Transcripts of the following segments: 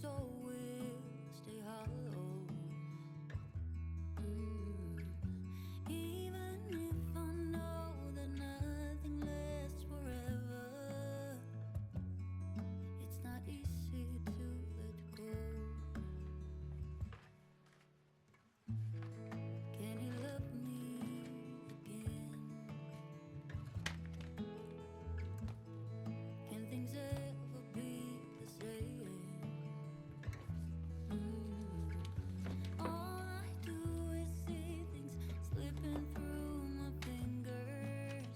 soul will stay hollow. Even if I know that nothing lasts forever, it's not easy to let go. Can he love me again? Can things ever be the same? All I do is see things slipping through my fingers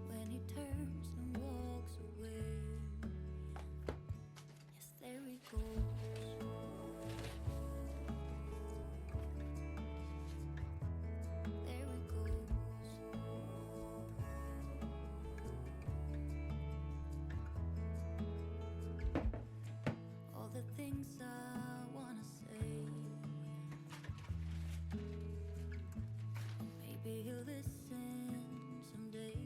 when he turns and walks away. Yes, there he goes. There he goes. All the things I wanna say, maybe he'll listen someday.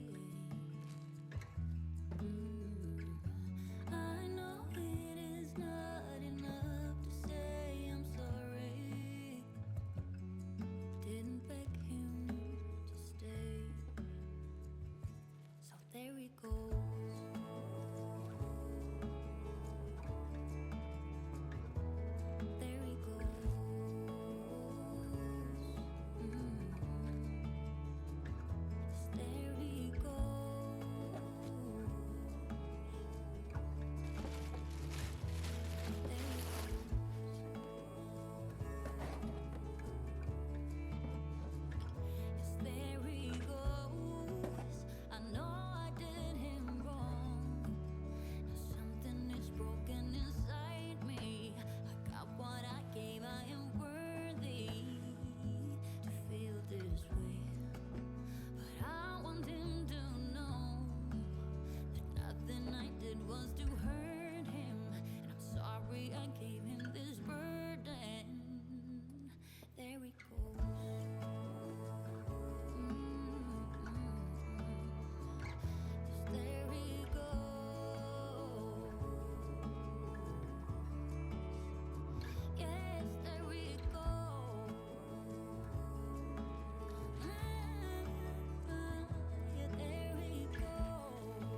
I know it is not enough to say I'm sorry. Didn't beg him to stay, so there he goes. There he goes. Yes, there he goes. There he goes. Yes, there he goes. I know I did him wrong. Now something is broken inside me. I got what I gave. I am worthy to feel this way. But I want him to know that nothing I did was to hurt him. And I'm sorry I gave him this burden. There he goes. Yes, there he goes. Yes, there we go. Yeah, there he goes.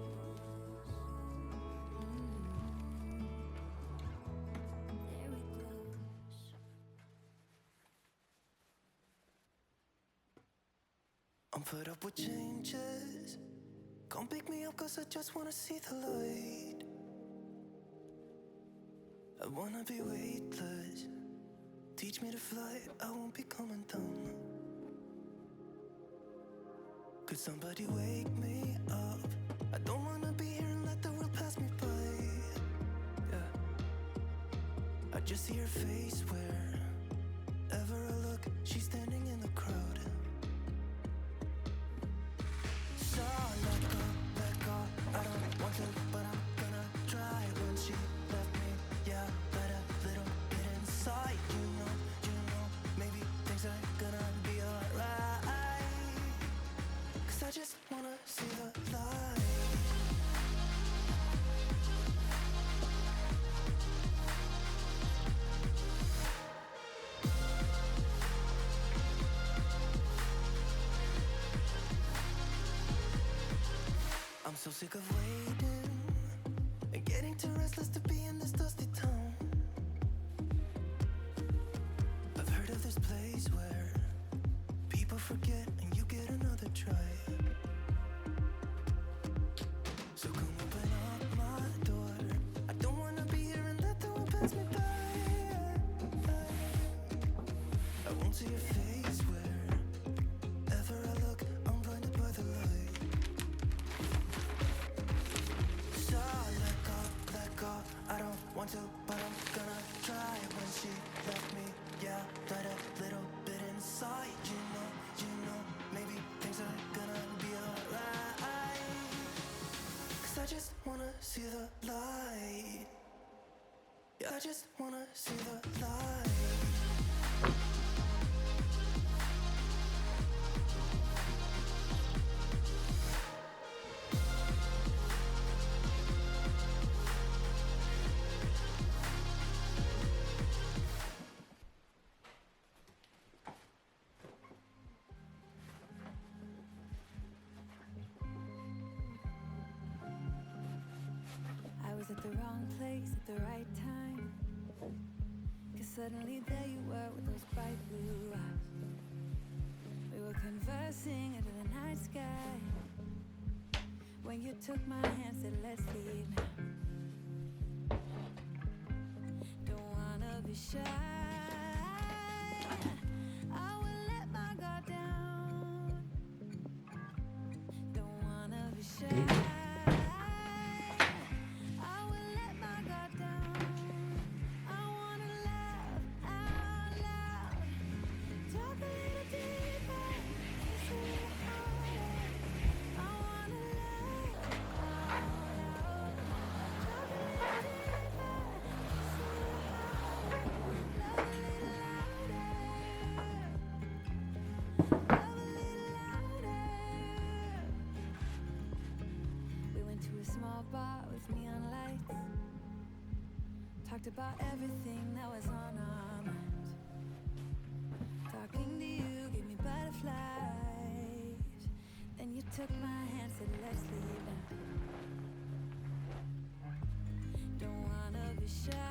There he goes. I'm fed up with changes. Come pick me up cause I just wanna see the light. I wanna be weightless. Teach me to fly, I won't be coming down. Could somebody wake me up? I don't wanna be here and let the world pass me by. Yeah, I just see her face wherever I look. She's standing in the crowd. So let go, I don't want to, but I'm gonna try. When she left me, yeah, let a little bit inside. You know, maybe things are gonna be alright. Cause I just wanna see the light. I'm so sick of waiting and getting too restless to be in this dusty town. I've heard of this place where people forget and you get another try. So come open up my door. I don't wanna be here and let the world pass me by. I won't see your face wherever I look. I'm blinded by the light. So let go, I don't want to, but I'm gonna try. When she left me, yeah, let a little bit inside. You know, maybe things are gonna be alright. Cause I just wanna see the light. Yeah, I just wanna see the light. wrong place at the right time. 'Cause suddenly there you were with those bright blue eyes. We were conversing under the night sky when you took my hand, said let's leave now. Don't wanna be shy, I will let my guard down. Don't wanna be shy, I will let my guard down. I wanna laugh out loud, talk a little deeper, kiss a little harder. I wanna laugh out loud, talk a little deeper, kiss a little harder, love a little louder, love a little louder. We went to a small bar with neon lights, talked about everything that was on our minds. Talking to you gave me butterflies. Then you took my hand, said let's leave now. Don't wanna be shy,